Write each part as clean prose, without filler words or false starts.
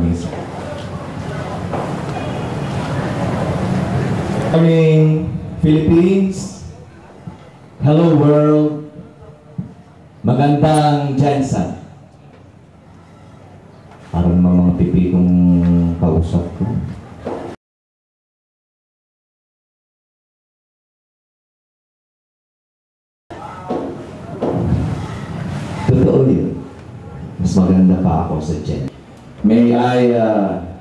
morning, sir. Good morning, Philippines. Hello, world. Magandang Jensen. Parang mga pipi kong kausap ko. Totoo yun. Mas maganda pa ako sa Jen. May I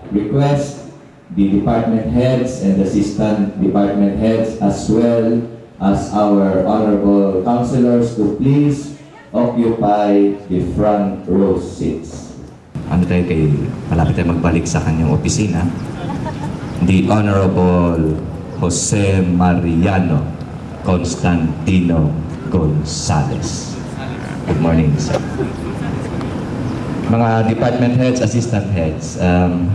request the department heads and assistant department heads as well as our honorable councilors to please occupy the front row seats. Ano tayo kay malapit tayo magbalik sa kanyang opisina. The Honorable Jose Mariano Constantino Gonzales. Good morning, sir. Mga department heads, assistant heads,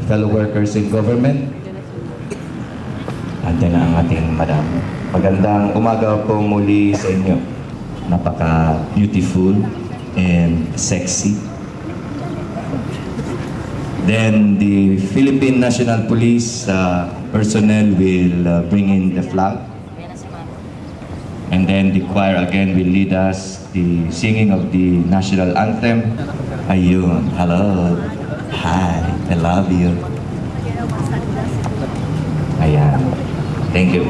fellow workers in government, andyan na ang ating madam. Magandang umaga po muli sa inyo. Napaka-beautiful and sexy. Then the Philippine National Police personnel will bring in the flag. And then the choir again will lead us the singing of the national anthem. Ayun, hello, hi, I love you. Ayan, thank you.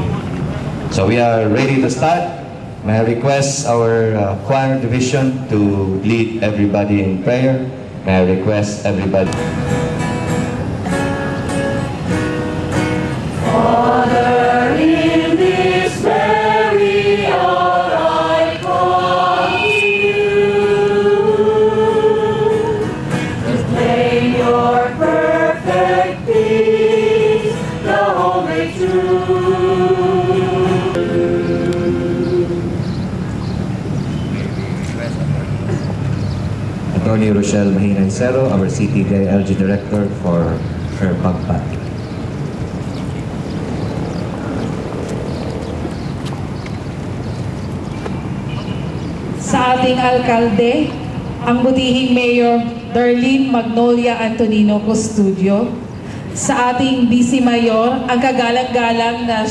So we are ready to start. May I request our choir division to lead everybody in prayer. May I request everybody. Father, in this very hour I come to you. Display your perfect peace, the only truth. Attorney Rochelle Mahinancero, our CTDILG Director, for her pagpati. Sa ating alkalde, ang butihing Mayor Darlene Magnolia Antonino Custodio, sa ating Vice Mayor, ang kagalang-galang na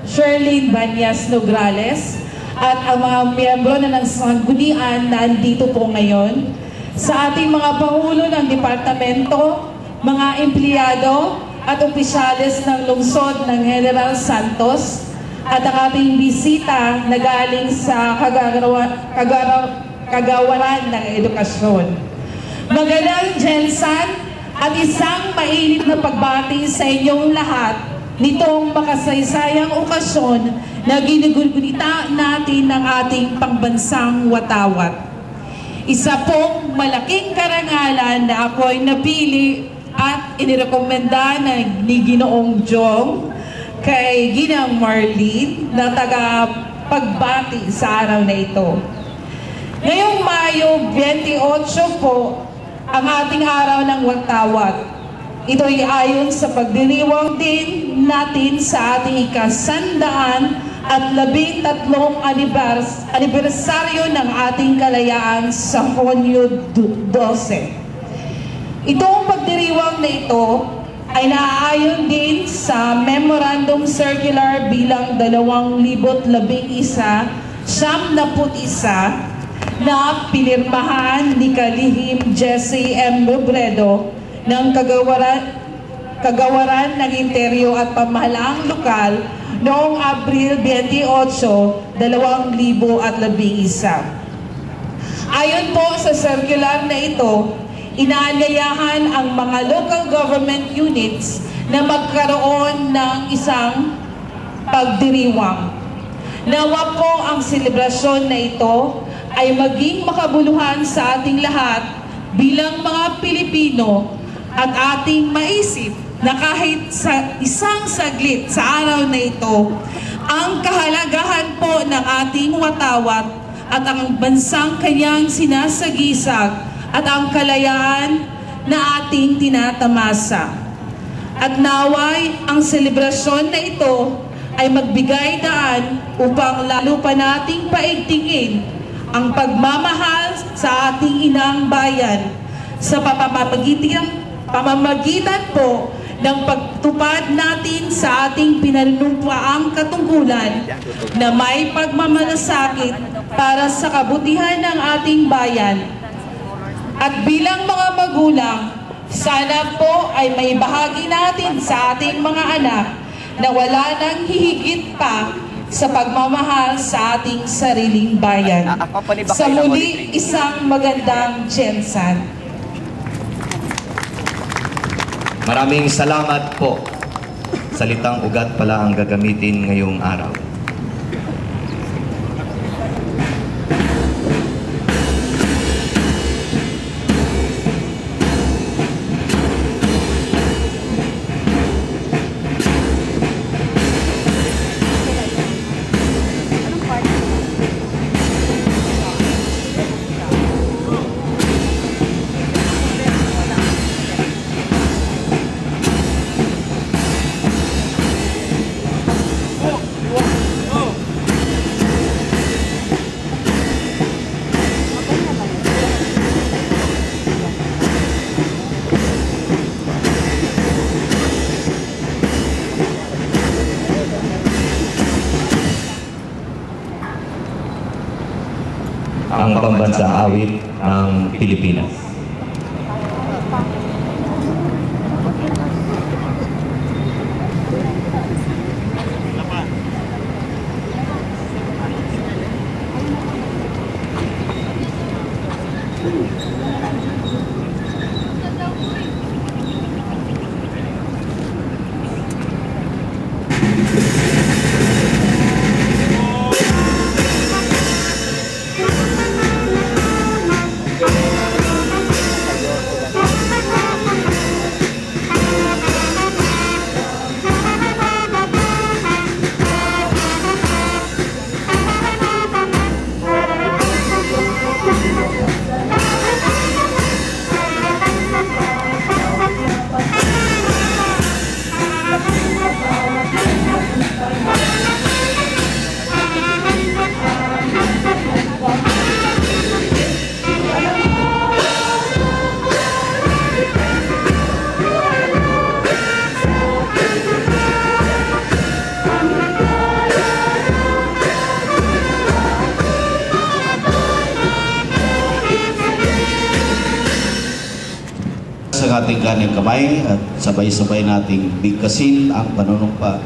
Sherlyn Banyas Nograles, at ang mga miyembro na ng sanggunian na andito po ngayon, sa ating mga pangulo ng departamento, mga empleyado at opisyales ng lungsod ng General Santos, at ang ating bisita na galing sa kagawaran ng edukasyon. Magandang Jensen at isang mainit na pagbati sa inyong lahat nitong makasaysayang okasyon na ginugunita natin ng ating pangbansang watawat. Isa pong malaking karangalan na ako'y napili at inirekomenda ni Ginoong Jong kay Ginang Marlene na taga-pagbati sa araw na ito. Ngayong Mayo 28 po ang ating araw ng watawat. Ito ay ayon sa pagdiriwang din natin sa ating ikasandaan at 13 anibersaryo ng ating kalayaan sa Hunyo 12. Itong pagdiriwang na ito ay naaayon din sa Memorandum Circular bilang 2011-71 na pinirmahan ni Kalihim Jesse M. Robredo ng Kagawaran ng Interior at Pamahalaang Lokal noong Abril 28, 2011. Ayon po sa circular na ito, inaanyayahan ang mga local government units na magkaroon ng isang pagdiriwang. Nawa po ang selebrasyon na ito ay maging makabuluhan sa ating lahat bilang mga Pilipino at ating maisip na kahit sa isang saglit sa araw na ito, ang kahalagahan po ng ating watawat at ang bansang kanyang sinasagisag at ang kalayaan na ating tinatamasa. At naway ang selebrasyon na ito ay magbigay daan upang lalo pa nating paigtingin ang pagmamahal sa ating inang bayan sa pamamagitan pamamagitan po ng pagtupad natin sa ating pinanunumpaang katungkulan na may pagmamalasakit para sa kabutihan ng ating bayan. At bilang mga magulang, sana po ay may bahagi natin sa ating mga anak na wala nang hihigit pa sa pagmamahal sa ating sariling bayan. Sa muli, isang magandang Jensan. Maraming salamat po. Salitang ugat pala ang gagamitin ngayong araw. Ang pambansang awit ng Pilipinas. Sa ating kanang kamay at sabay-sabay nating bigkasin ang panunumpa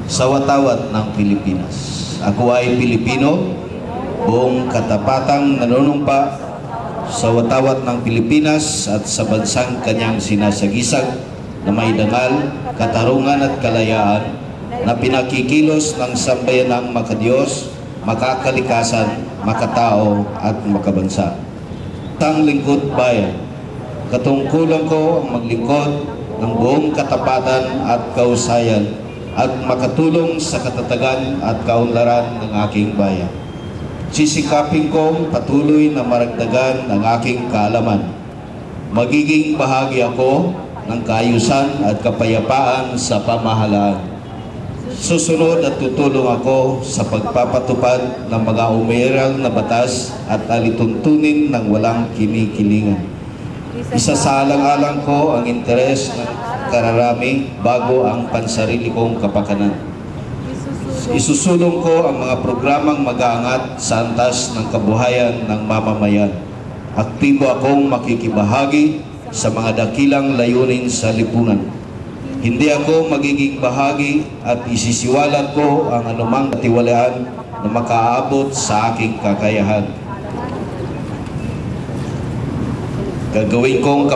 sa watawat ng Pilipinas. Ako ay Pilipino, buong katapatang nanunumpa sa watawat ng Pilipinas at sa bansang kanyang sinasagisag na may dangal, katarungan at kalayaan na pinakikilos ng sambayanang makadiyos, makakalikasan, makatao at makabansa. Tang lingkod bayan, katungkulan ko ang maglingkod ng buong katapatan at kausayan at makatulong sa katatagan at kaunlaran ng aking bayan. Sisikapin kong patuloy na maragdagan ang aking kaalaman. Magiging bahagi ako ng kaayusan at kapayapaan sa pamahalaan. Susunod at tutulong ako sa pagpapatupad ng mga umiiral na batas at alituntunin ng walang kinikilingan. Isasaalang-alang ko ang interes ng kararami bago ang pansarili kong kapakanan. Isusulong ko ang mga programang mag-aangat sa antas ng kabuhayan ng mamamayan. Aktibo akong makikibahagi sa mga dakilang layunin sa lipunan. Hindi ako magiging bahagi at isisiwalat ko ang anumang katiwalaan na makaabot sa aking kakayahan. Gagawin kong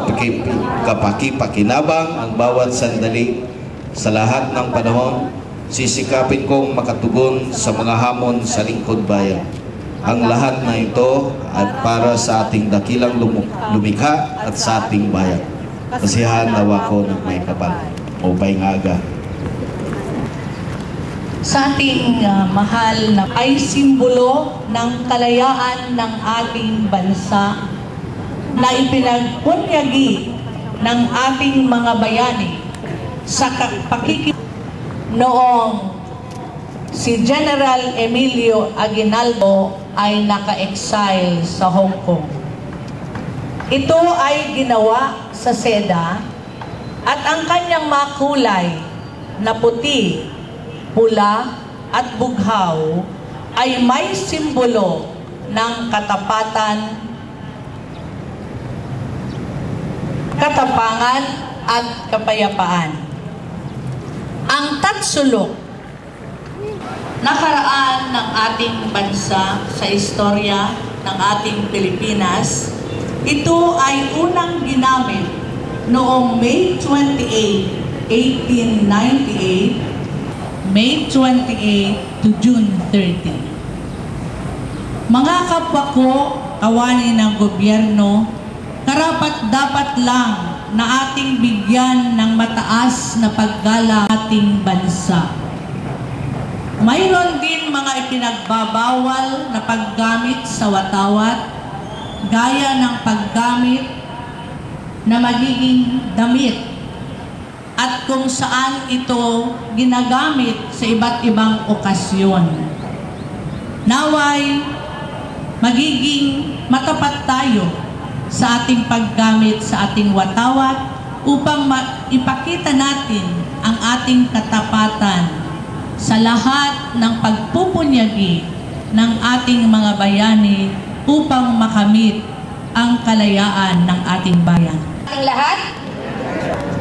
kapakipakinabang ang bawat sandali. Sa lahat ng panahon, sisikapin kong makatugon sa mga hamon sa lingkod bayan. Ang lahat na ito ay para sa ating dakilang lumikha at sa ating bayan. Kasihan nawa ko ng may kapal o paingaga. Sa ating mahal na ay simbolo ng kalayaan ng ating bansa na ipinagpunyagi ng ating mga bayani sa noong si General Emilio Aguinaldo ay naka-exile sa Hong Kong. Ito ay ginawa sa SEDA At ang kanyang makulay na puti, pula at bughaw ay may simbolo ng katapatan, katapangan at kapayapaan. Ang tatsulok, nakaraan ng ating bansa sa istorya ng ating Pilipinas, ito ay unang ginamit noong May 28, 1898, May 28 to June 30. Mga kapwa ko, kawani ng gobyerno, karapat-dapat lang na ating bigyan ng mataas na paggalang ating bansa. Mayroon din mga ipinagbabawal na paggamit sa watawat, gaya ng paggamit na magiging damit at kung saan ito ginagamit sa iba't ibang okasyon. Naway, magiging matapat tayo sa ating paggamit sa ating watawat upang ipakita natin ang ating katapatan sa lahat ng pagpupunyagi ng ating mga bayani upang makamit ang kalayaan ng ating bayan. Ating lahat,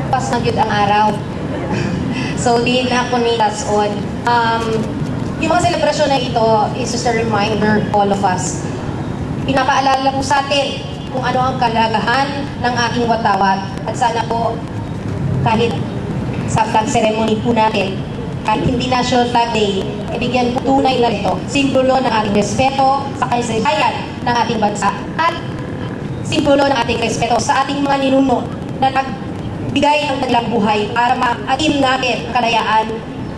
pas na yun ang araw. So, din ako ni on. Yung mga selebrasyon na ito is just a reminder all of us. Pinapaalala po sa atin kung ano ang kalagahan ng ating watawat. At sana po, kahit sa flag ceremony po natin, kahit hindi National Flag Day, ibigyan po tunay na ito. Simbolo ng ating respeto sa kasaysayan ng ating bansa at simbolo ng ating respeto sa ating mga ninuno na nagbigay ng kanilang buhay para ma-atim natin ang kalayaan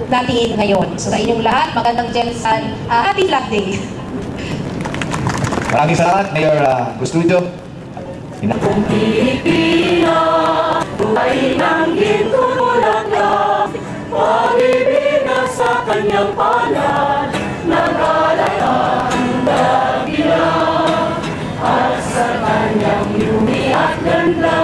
natin ngayon. So sa inyong lahat, magandang Jensen, Happy Flag Day! Maraming salamat, Mayor Custodio. Kung Pilipinas, buhay ng gintong bulaklak, pag-ibig na sa kanyang palad, nag-alayang dagilan, at sa kanyang yumi at ganda.